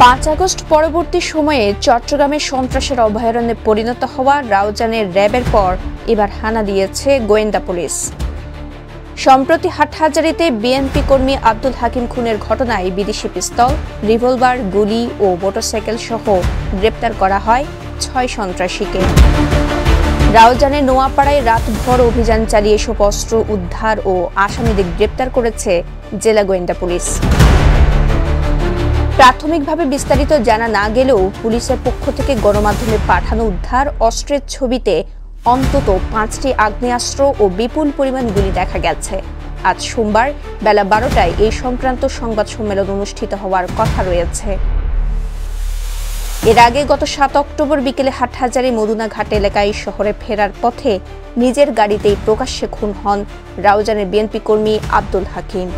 5 August পরবর্তী সময়ে চট্টগ্রামের সন্ত্রাসের অভয়ারণ্যে পরিণত হওয়া রাউজানের র্যাবের পর এবার হানা দিয়েছে গোয়েন্দা পুলিশ। সম্প্রতি হাটহাজারীতে বিএনপি কর্মী আব্দুল হাকিম খুনের ঘটনায় বিদেশি পিস্তল, রিভলভার, গুলি ও মোটরসাইকেল সহ গ্রেপ্তার করা হয় 6 সন্ত্রাসীকে। রাউজানের নোয়াপাড়ায় রাতভর অভিযান চালিয়ে এসব অস্ত্র উদ্ধার ও আসামিদের গ্রেপ্তার করেছে জেলা গোয়েন্দা পুলিশ। প্রাথমিকভাবে বিস্তারিত জানা না গেলেও পুলিশের পক্ষ থেকে গণমাধ্যমে পাঠানো উদ্ধার অস্ত্রের ছবিতে অন্তত 5টি আগ্নেয়াস্ত্র ও বিপুল পরিমাণ গুলি দেখা গেছে। আজ সোমবার বেলা 12টায় এই সংক্রান্ত সংবাদ সম্মেলন অনুষ্ঠিত হওয়ার কথা রয়েছে। এর আগে গত 7 অক্টোবর বিকেলে হাটহাজারী মদুনাঘাট এলাকায় শহরে ফেরার পথে নিজের গাড়িতেই প্রকাশ্যে খুন হন রাউজানের বিএনপি কর্মী আব্দুল হাকিম।